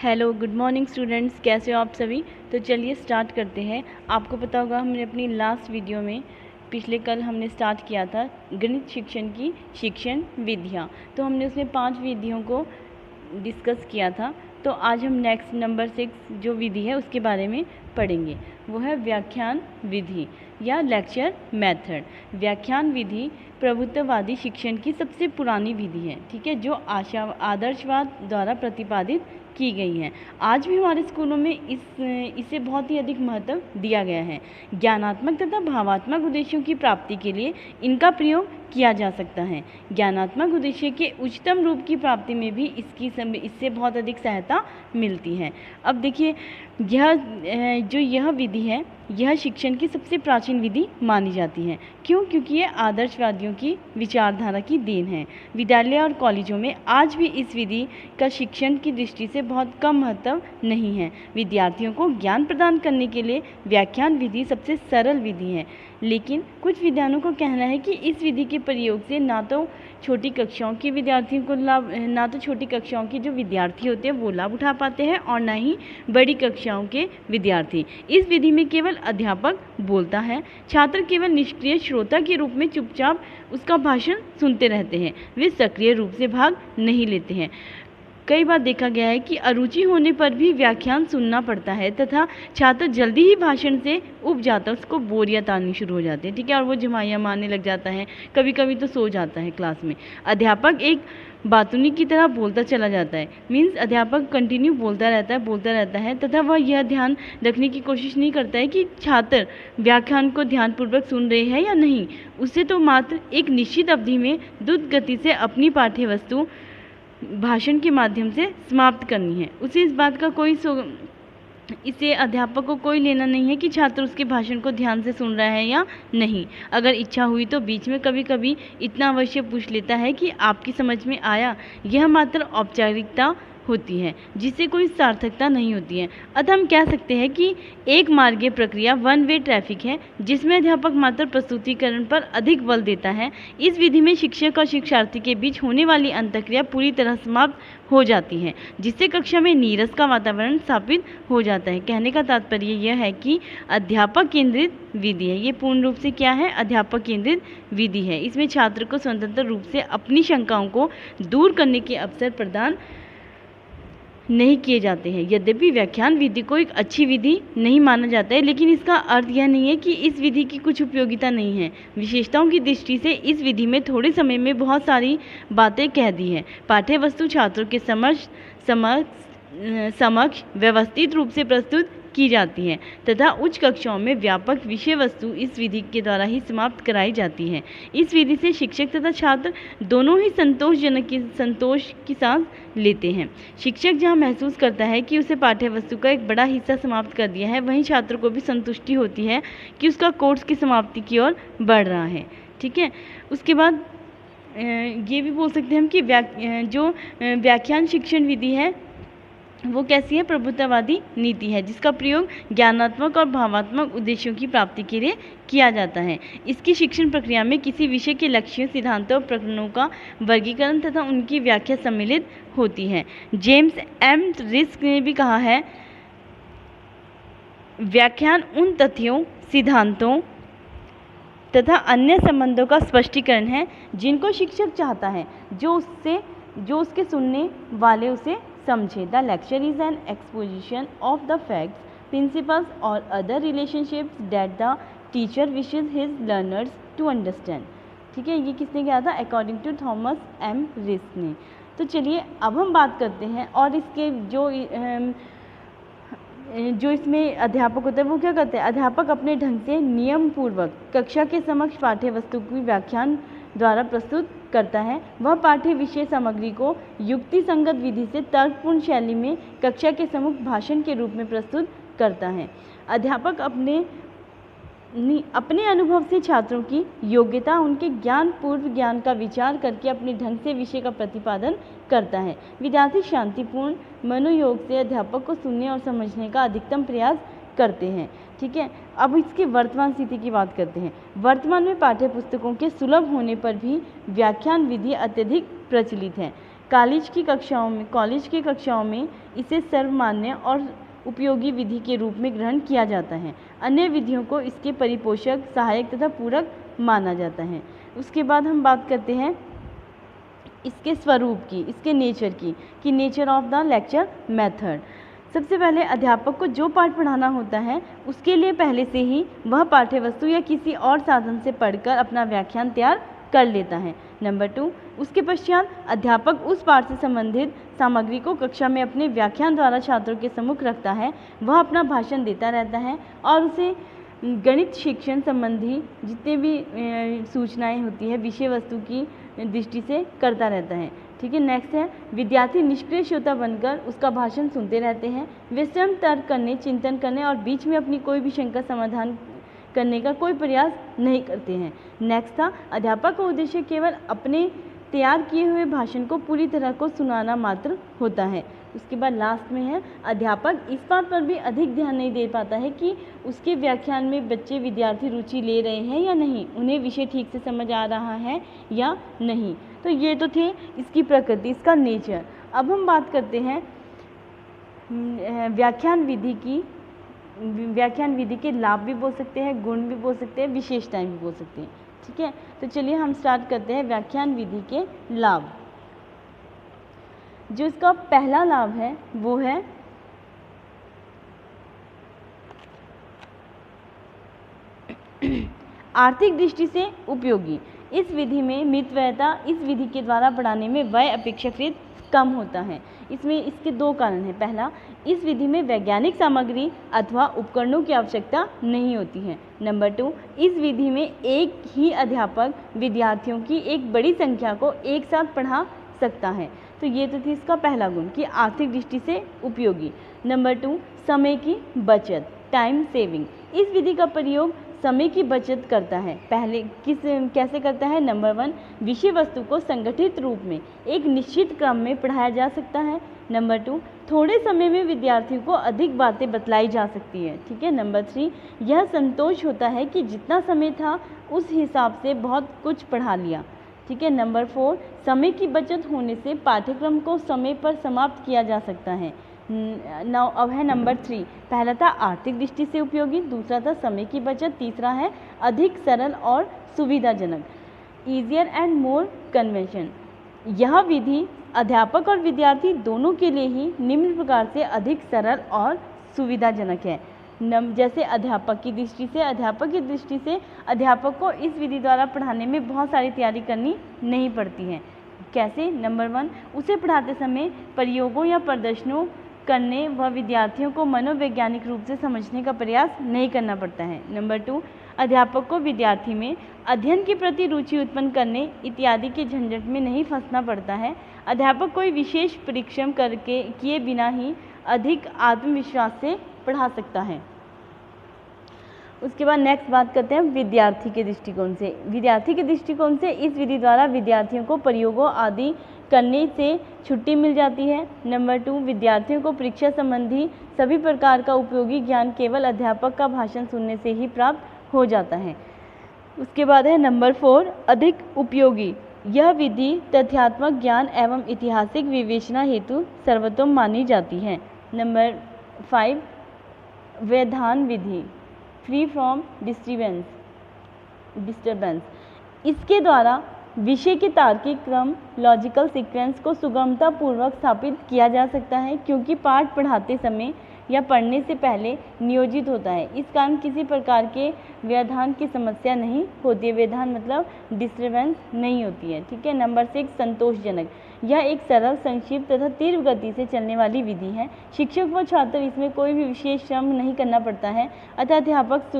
Hello, good morning students. कैसे हो आप सभी। तो चलिए स्टार्ट करते हैं। आपको पता होगा हमने अपनी लास्ट वीडियो में पिछले कल हमने स्टार्ट किया था गणित शिक्षण की शिक्षण विधियाँ। तो हमने उसमें 5 विधियों को डिस्कस किया था। तो आज हम नेक्स्ट नंबर 6 जो विधि है उसके बारे में पढ़ेंगे। वो है व्याख्यान विधि या लेक्चर मेथड। व्याख्यान विधि प्रभुत्ववादी शिक्षण की सबसे पुरानी विधि है, ठीक है, जो आदर्शवाद द्वारा प्रतिपादित की गई हैं। आज भी हमारे स्कूलों में इसे बहुत ही अधिक महत्व दिया गया है। ज्ञानात्मक तथा भावात्मक उद्देश्यों की प्राप्ति के लिए इनका प्रयोग किया जा सकता है। ज्ञानात्मक उद्देश्य के उच्चतम रूप की प्राप्ति में भी इससे बहुत अधिक सहायता मिलती है। अब देखिए, यह विधि है, यह शिक्षण की सबसे प्राचीन विधि मानी जाती है। क्यों? क्योंकि यह आदर्शवादियों की विचारधारा की देन है। विद्यालय और कॉलेजों में आज भी इस विधि का शिक्षण की दृष्टि से बहुत कम महत्व नहीं है। विद्यार्थियों को ज्ञान प्रदान करने के लिए व्याख्यान विधि सबसे सरल विधि है, लेकिन कुछ विद्वानों का कहना है कि इस विधि के प्रयोग से ना तो छोटी कक्षाओं के विद्यार्थियों को लाभ, ना तो छोटी कक्षाओं के जो विद्यार्थी होते हैं वो लाभ उठा पाते हैं और ना ही बड़ी कक्षाओं के विद्यार्थी। इस विधि में केवल अध्यापक बोलता है, छात्र केवल निष्क्रिय श्रोता के रूप में चुपचाप उसका भाषण सुनते रहते हैं, वे सक्रिय रूप से भाग नहीं लेते हैं। कई बार देखा गया है कि अरुचि होने पर भी व्याख्यान सुनना पड़ता है तथा छात्र जल्दी ही भाषण से उब जाता है, उसको बोरियत आनी शुरू हो जाती है, ठीक है, और वो झमाइयाँ मारने लग जाता है, कभी कभी तो सो जाता है क्लास में। अध्यापक एक बातुनी की तरह बोलता चला जाता है, मीन्स अध्यापक कंटिन्यू बोलता रहता है तथा वह यह ध्यान रखने की कोशिश नहीं करता है कि छात्र व्याख्यान को ध्यानपूर्वक सुन रहे हैं या नहीं। उसे तो मात्र एक निश्चित अवधि में द्रुत गति से अपनी पाठ्य वस्तु भाषण के माध्यम से समाप्त करनी है। उसे इस बात का इसे अध्यापक को कोई लेना नहीं है कि छात्र उसके भाषण को ध्यान से सुन रहा है या नहीं। अगर इच्छा हुई तो बीच में कभी कभी इतना अवश्य पूछ लेता है कि आपकी समझ में आया। यह मात्र औपचारिकता होती है, जिससे कोई सार्थकता नहीं होती है। अतः हम कह सकते हैं कि एक मार्गीय प्रक्रिया वन वे ट्रैफिक है, जिसमें अध्यापक मात्र प्रस्तुतिकरण पर अधिक बल देता है। इस विधि में शिक्षक और शिक्षार्थी के बीच होने वाली अंतःक्रिया पूरी तरह समाप्त हो जाती है, जिससे कक्षा में नीरस का वातावरण स्थापित हो जाता है। कहने का तात्पर्य यह है कि अध्यापक केंद्रित विधि है। ये पूर्ण रूप से क्या है? अध्यापक केंद्रित विधि है। इसमें छात्र को स्वतंत्र रूप से अपनी शंकाओं को दूर करने के अवसर प्रदान नहीं किए जाते हैं। यद्यपि व्याख्यान विधि को एक अच्छी विधि नहीं माना जाता है, लेकिन इसका अर्थ यह नहीं है कि इस विधि की कुछ उपयोगिता नहीं है। विशेषताओं की दृष्टि से इस विधि में थोड़े समय में बहुत सारी बातें कह दी हैं। पाठ्य वस्तु छात्रों के समक्ष व्यवस्थित रूप से प्रस्तुत की जाती है तथा उच्च कक्षाओं में व्यापक विषय वस्तु इस विधि के द्वारा ही समाप्त कराई जाती है। इस विधि से शिक्षक तथा छात्र दोनों ही संतोष की सांस लेते हैं। शिक्षक जहां महसूस करता है कि उसे पाठ्य वस्तु का एक बड़ा हिस्सा समाप्त कर दिया है, वहीं छात्र को भी संतुष्टि होती है कि उसका कोर्स की समाप्ति की ओर बढ़ रहा है, ठीक है। उसके बाद ये भी बोल सकते हैं हम कि व्याख्यान शिक्षण विधि है वो कैसी है? प्रभुत्ववादी नीति है, जिसका प्रयोग ज्ञानात्मक और भावात्मक उद्देश्यों की प्राप्ति के लिए किया जाता है। इसकी शिक्षण प्रक्रिया में किसी विषय के लक्ष्यों, सिद्धांतों और प्रकरणों का वर्गीकरण तथा उनकी व्याख्या सम्मिलित होती है। जेम्स एम रिस्क ने भी कहा है, व्याख्यान उन तथ्यों, सिद्धांतों तथा अन्य संबंधों का स्पष्टीकरण है जिनको शिक्षक चाहता है जो उसके सुनने वाले उसे समझे। The lecture is an exposition of the facts, principles और other relationships that the teacher wishes his learners to understand, ठीक है। ये किसने कहा था? According to Thomas M Risk ने। तो चलिए अब हम बात करते हैं, और इसके जो इसमें अध्यापक होता है वो क्या करते हैं? अध्यापक अपने ढंग से नियम पूर्वक कक्षा के समक्ष पाठ्य वस्तु की व्याख्यान द्वारा प्रस्तुत करता है। वह पाठ्य विषय सामग्री को युक्ति संगत विधि से तर्कपूर्ण शैली में कक्षा के सम्मुख भाषण के रूप में प्रस्तुत करता है। अध्यापक अपने अनुभव से छात्रों की योग्यता, उनके पूर्व ज्ञान का विचार करके अपने ढंग से विषय का प्रतिपादन करता है। विद्यार्थी शांतिपूर्ण मनोयोग से अध्यापक को सुनने और समझने का अधिकतम प्रयास करते हैं, ठीक है। अब इसकी वर्तमान स्थिति की बात करते हैं। वर्तमान में पाठ्य पुस्तकों के सुलभ होने पर भी व्याख्यान विधि अत्यधिक प्रचलित है। कॉलेज की कक्षाओं में इसे सर्वमान्य और उपयोगी विधि के रूप में ग्रहण किया जाता है। अन्य विधियों को इसके परिपोषक, सहायक तथा पूरक माना जाता है। उसके बाद हम बात करते हैं इसके स्वरूप की, इसके नेचर की, कि nature of the lecture method. सबसे पहले अध्यापक को जो पाठ पढ़ाना होता है उसके लिए पहले से ही वह पाठ्य वस्तु या किसी और साधन से पढ़कर अपना व्याख्यान तैयार कर लेता है। नंबर 2, उसके पश्चात अध्यापक उस पाठ से संबंधित सामग्री को कक्षा में अपने व्याख्यान द्वारा छात्रों के सम्मुख रखता है। वह अपना भाषण देता रहता है और उसे गणित शिक्षण संबंधी जितने भी सूचनाएं होती है विषय वस्तु की दृष्टि से करता रहता है। ठीक है, नेक्स्ट है विद्यार्थी निष्क्रिय श्रोता बनकर उसका भाषण सुनते रहते हैं। वे स्वयं तर्क करने, चिंतन करने और बीच में अपनी कोई भी शंका समाधान करने का कोई प्रयास नहीं करते हैं। नेक्स्ट था अध्यापक का उद्देश्य केवल अपने तैयार किए हुए भाषण को पूरी तरह को सुनाना मात्र होता है। उसके बाद लास्ट में है अध्यापक इस बात पर भी अधिक ध्यान नहीं दे पाता है कि उसके व्याख्यान में बच्चे विद्यार्थी रुचि ले रहे हैं या नहीं, उन्हें विषय ठीक से समझ आ रहा है या नहीं। तो ये तो थे इसकी प्रकृति, इसका नेचर। अब हम बात करते हैं व्याख्यान विधि की। व्याख्यान विधि के लाभ भी बोल सकते हैं, गुण भी बोल सकते हैं, विशेषताएं भी बोल सकते हैं। ठीक है, तो चलिए हम स्टार्ट करते हैं व्याख्यान विधि के लाभ। जो इसका पहला लाभ है वो है आर्थिक दृष्टि से उपयोगी। इस विधि में मितव्ययता इस विधि के द्वारा पढ़ाने में व्यय अपेक्षाकृत कम होता है। इसमें इसके दो कारण हैं। पहला, इस विधि में वैज्ञानिक सामग्री अथवा उपकरणों की आवश्यकता नहीं होती है। नंबर 2, इस विधि में एक ही अध्यापक विद्यार्थियों की एक बड़ी संख्या को एक साथ पढ़ा सकता है। तो ये तो थी इसका पहला गुण कि आर्थिक दृष्टि से उपयोगी। नंबर 2, समय की बचत, टाइम सेविंग। इस विधि का प्रयोग समय की बचत करता है। पहले कैसे करता है? नंबर 1, विषय वस्तु को संगठित रूप में एक निश्चित क्रम में पढ़ाया जा सकता है। नंबर 2, थोड़े समय में विद्यार्थियों को अधिक बातें बतलाई जा सकती है। ठीक है। नंबर 3, यह संतोष होता है कि जितना समय था उस हिसाब से बहुत कुछ पढ़ा लिया। ठीक है। नंबर 4, समय की बचत होने से पाठ्यक्रम को समय पर समाप्त किया जा सकता है। अब है नंबर 3, पहला था आर्थिक दृष्टि से उपयोगी, दूसरा था समय की बचत, तीसरा है अधिक सरल और सुविधाजनक, ईजियर एंड मोर कन्वेंशन। यह विधि अध्यापक और विद्यार्थी दोनों के लिए ही निम्न प्रकार से अधिक सरल और सुविधाजनक है। जैसे अध्यापक की दृष्टि से अध्यापक को इस विधि द्वारा पढ़ाने में बहुत सारी तैयारी करनी नहीं पड़ती है। कैसे? नंबर 1, उसे पढ़ाते समय प्रयोगों या प्रदर्शनों करने व विद्यार्थियों को मनोवैज्ञानिक रूप से समझने का प्रयास नहीं करना पड़ता है। नंबर 2, अध्यापक को विद्यार्थी में अध्ययन के प्रति रुचि उत्पन्न करने इत्यादि के झंझट में नहीं फंसना पड़ता है। अध्यापक कोई विशेष परिश्रम करके किए बिना ही अधिक आत्मविश्वास से पढ़ा सकता है। उसके बाद नेक्स्ट बात करते हैं विद्यार्थी के दृष्टिकोण से। विद्यार्थी के दृष्टिकोण से इस विधि द्वारा विद्यार्थियों को प्रयोगों आदि करने से छुट्टी मिल जाती है। नंबर 2, विद्यार्थियों को परीक्षा संबंधी सभी प्रकार का उपयोगी ज्ञान केवल अध्यापक का भाषण सुनने से ही प्राप्त हो जाता है। उसके बाद है नंबर 4, अधिक उपयोगी। यह विधि तथ्यात्मक ज्ञान एवं ऐतिहासिक विवेचना हेतु सर्वोत्तम मानी जाती है। नंबर 5, व्यवधान विधि, फ्री फ्रॉम डिस्टर्बेंस। इसके द्वारा विषय के तार्किक क्रम, लॉजिकल सीक्वेंस को सुगमता पूर्वक स्थापित किया जा सकता है, क्योंकि पाठ पढ़ाते समय या पढ़ने से पहले नियोजित होता है। इस कारण किसी प्रकार के व्यवधान की समस्या नहीं होती है। व्यवधान मतलब डिस्टर्बेंस नहीं होती है। ठीक है। नंबर 6, संतोषजनक। यह एक सरल, संक्षिप्त तथा तीव्र गति से चलने वाली विधि है। शिक्षक व छात्र इसमें कोई भी विशेष श्रम नहीं करना पड़ता है, अतः अध्यापक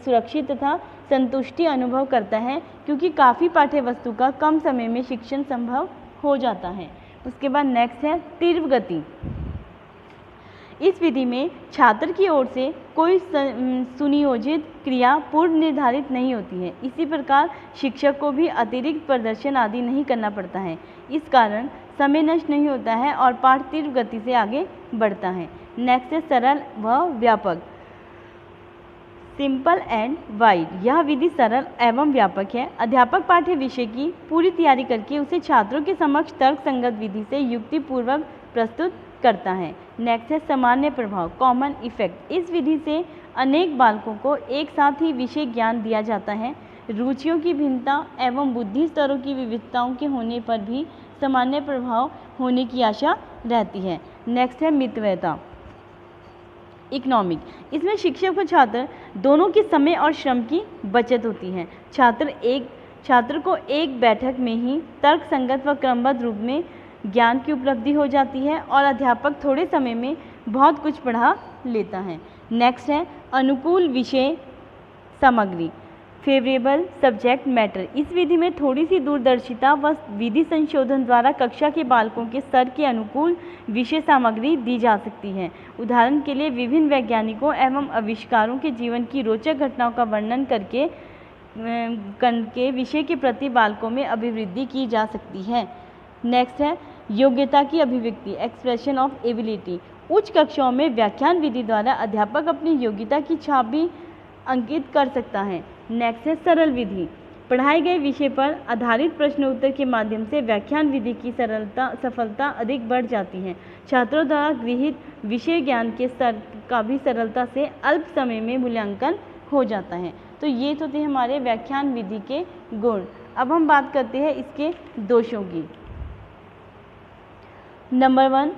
सुरक्षित तथा संतुष्टि अनुभव करता है, क्योंकि काफ़ी पाठ्य वस्तु का कम समय में शिक्षण संभव हो जाता है। उसके बाद नेक्स्ट है तीव्र गति। इस विधि में छात्र की ओर से कोई सुनियोजित क्रिया पूर्व निर्धारित नहीं होती है। इसी प्रकार शिक्षक को भी अतिरिक्त प्रदर्शन आदि नहीं करना पड़ता है। इस कारण समय नष्ट नहीं होता है और पाठ तीव्र गति से आगे बढ़ता है। नेक्स्ट है सरल व व्यापक। सिंपल एंड वाइड, यह विधि सरल एवं व्यापक है। अध्यापक पाठ्य विषय की पूरी तैयारी करके उसे छात्रों के समक्ष तर्क संगत विधि से युक्तिपूर्वक प्रस्तुत करता है। नेक्स्ट है सामान्य प्रभाव, कॉमन इफेक्ट। इस विधि से अनेक बालकों को एक साथ ही विषय ज्ञान दिया जाता है। रुचियों की भिन्नता एवं बुद्धि स्तरों की विविधताओं के होने पर भी सामान्य प्रभाव होने की आशा रहती है। नेक्स्ट है मितव्ययता, इकोनॉमिक। इसमें शिक्षक और छात्र दोनों के समय और श्रम की बचत होती है। छात्र को एक बैठक में ही तर्क संगत व क्रमबद्ध रूप में ज्ञान की उपलब्धि हो जाती है और अध्यापक थोड़े समय में बहुत कुछ पढ़ा लेता है। नेक्स्ट है अनुकूल विषय सामग्री, फेवरेबल सब्जेक्ट मैटर। इस विधि में थोड़ी सी दूरदर्शिता व विधि संशोधन द्वारा कक्षा के बालकों के स्तर के अनुकूल विषय सामग्री दी जा सकती है। उदाहरण के लिए विभिन्न वैज्ञानिकों एवं आविष्कारों के जीवन की रोचक घटनाओं का वर्णन करके विषय के प्रति बालकों में अभिवृद्धि की जा सकती है। नेक्स्ट है योग्यता की अभिव्यक्ति, एक्सप्रेशन ऑफ एबिलिटी। उच्च कक्षाओं में व्याख्यान विधि द्वारा अध्यापक अपनी योग्यता की छाप भी अंकित कर सकता है। नेक्स्ट है सरल विधि, पढ़ाए गए विषय पर आधारित प्रश्नोत्तर के माध्यम से व्याख्यान विधि की सफलता अधिक बढ़ जाती है। छात्रों द्वारा गृहीत विषय ज्ञान के स्तर का भी सरलता से अल्प समय में मूल्यांकन हो जाता है। तो ये तो थे हमारे व्याख्यान विधि के गुण। अब हम बात करते हैं इसके दोषों की। नंबर 1,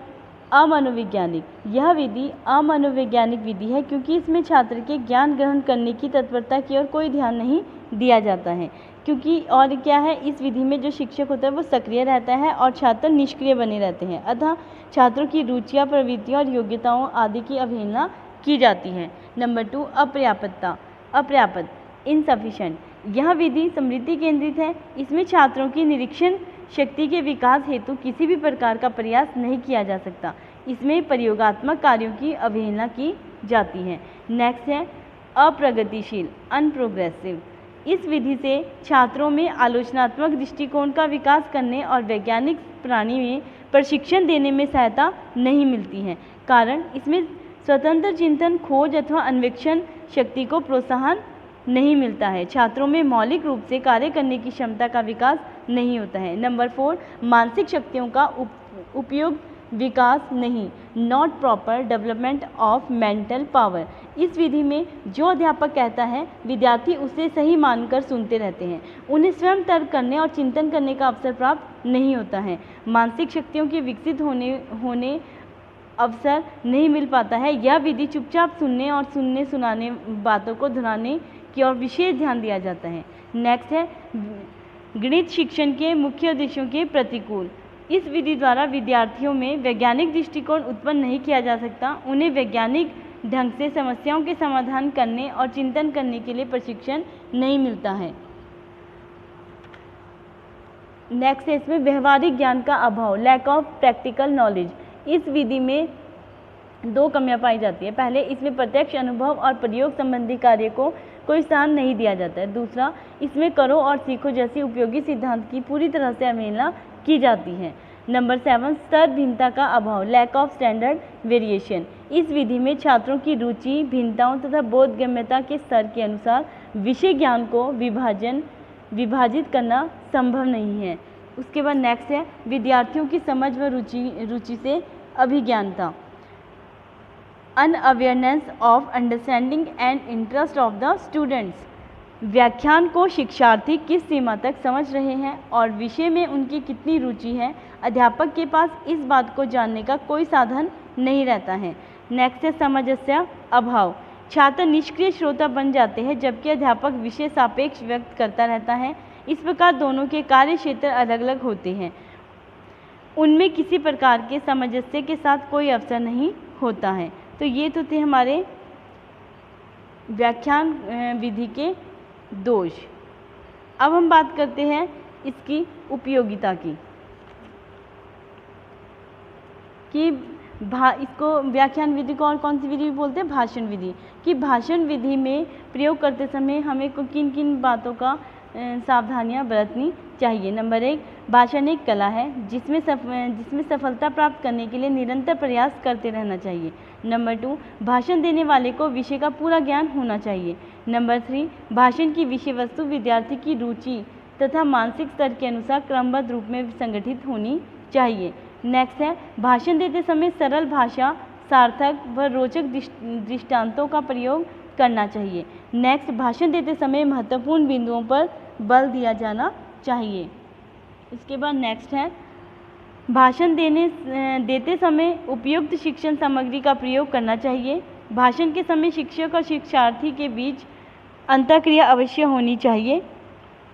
अमनोवैज्ञानिक। यह विधि अमनोवैज्ञानिक विधि है क्योंकि इसमें छात्र के ज्ञान ग्रहण करने की तत्परता की ओर कोई ध्यान नहीं दिया जाता है। क्योंकि और क्या है, इस विधि में जो शिक्षक होता है वो सक्रिय रहता है और छात्र निष्क्रिय बने रहते हैं। अतः छात्रों की रुचियाँ, प्रवृत्तियाँ और योग्यताओं आदि की अवहेलना की जाती है। नंबर 2, अपर्याप्त, इनसफिशेंट। यह विधि स्मृति केंद्रित है। इसमें छात्रों की निरीक्षण शक्ति के विकास हेतु किसी भी प्रकार का प्रयास नहीं किया जा सकता। इसमें प्रयोगात्मक कार्यों की अवहेलना की जाती है। नेक्स्ट है अप्रगतिशील, अनप्रोग्रेसिव। इस विधि से छात्रों में आलोचनात्मक दृष्टिकोण का विकास करने और वैज्ञानिक प्रणाली में प्रशिक्षण देने में सहायता नहीं मिलती है। कारण इसमें स्वतंत्र चिंतन, खोज अथवा अन्वेषण शक्ति को प्रोत्साहन नहीं मिलता है। छात्रों में मौलिक रूप से कार्य करने की क्षमता का विकास नहीं होता है। नंबर 4, मानसिक शक्तियों का उपयोग विकास नहीं, not proper development of mental power. इस विधि में जो अध्यापक कहता है विद्यार्थी उसे सही मानकर सुनते रहते हैं। उन्हें स्वयं तर्क करने और चिंतन करने का अवसर प्राप्त नहीं होता है। मानसिक शक्तियों के विकसित होने अवसर नहीं मिल पाता है। यह विधि चुपचाप सुनने और सुनाने बातों को दोहराने की ओर विशेष ध्यान दिया जाता है। नेक्स्ट है गणित शिक्षण के मुख्य उद्देश्यों के प्रतिकूल। इस विधि द्वारा विद्यार्थियों में वैज्ञानिक दृष्टिकोण उत्पन्न नहीं किया जा सकता। उन्हें वैज्ञानिक ढंग से समस्याओं के समाधान करने और चिंतन करने के लिए प्रशिक्षण नहीं मिलता है। नेक्स्ट है इसमें व्यवहारिक ज्ञान का अभाव, लैक ऑफ प्रैक्टिकल नॉलेज। इस विधि में 2 कमियां पाई जाती है। पहले, इसमें प्रत्यक्ष अनुभव और प्रयोग संबंधी कार्य को कोई स्थान नहीं दिया जाता है। दूसरा, इसमें करो और सीखो जैसी उपयोगी सिद्धांत की पूरी तरह से अवहेलना की जाती है। नंबर 7, स्तर भिन्नता का अभाव, लैक ऑफ स्टैंडर्ड वेरिएशन। इस विधि में छात्रों की रुचि, भिन्नताओं तथा बोधगम्यता के स्तर के अनुसार विषय ज्ञान को विभाजित करना संभव नहीं है। उसके बाद नेक्स्ट है विद्यार्थियों की समझ व रुचि से अभिज्ञानता, unawareness of understanding and interest of the students. व्याख्यान को शिक्षार्थी किस सीमा तक समझ रहे हैं और विषय में उनकी कितनी रुचि है, अध्यापक के पास इस बात को जानने का कोई साधन नहीं रहता है। नेक्स्ट है सामंजस्य अभाव, छात्र निष्क्रिय श्रोता बन जाते हैं जबकि अध्यापक विषय सापेक्ष व्यक्त करता रहता है। इस प्रकार दोनों के कार्य क्षेत्र अलग अलग होते हैं। उनमें किसी प्रकार के सामंजस्य के साथ कोई अवसर नहीं होता है। तो ये तो थे हमारे व्याख्यान विधि के दोष। अब हम बात करते हैं इसकी उपयोगिता की कि इसको व्याख्यान विधि को और कौन सी विधि बोलते हैं, भाषण विधि। कि भाषण विधि में प्रयोग करते समय हमें किन किन बातों का सावधानियां बरतनी चाहिए। नंबर 1, भाषण एक कला है जिसमें सफलता प्राप्त करने के लिए निरंतर प्रयास करते रहना चाहिए। नंबर 2, भाषण देने वाले को विषय का पूरा ज्ञान होना चाहिए। नंबर 3, भाषण की विषय वस्तु विद्यार्थी की रुचि तथा मानसिक स्तर के अनुसार क्रमबद्ध रूप में संगठित होनी चाहिए। नेक्स्ट है, भाषण देते समय सरल भाषा, सार्थक व रोचक दृष्टांतों का प्रयोग करना चाहिए। नेक्स्ट, भाषण देते समय महत्वपूर्ण बिंदुओं पर बल दिया जाना चाहिए। इसके बाद नेक्स्ट है, भाषण देते समय उपयुक्त शिक्षण सामग्री का प्रयोग करना चाहिए। भाषण के समय शिक्षक और शिक्षार्थी के बीच अंतःक्रिया अवश्य होनी चाहिए।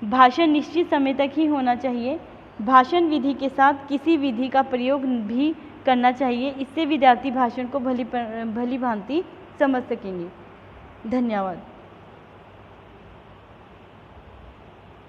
भाषण निश्चित समय तक ही होना चाहिए। भाषण विधि के साथ किसी विधि का प्रयोग भी करना चाहिए, इससे विद्यार्थी भाषण को भली भांति समझ सकेंगे। धन्यवाद।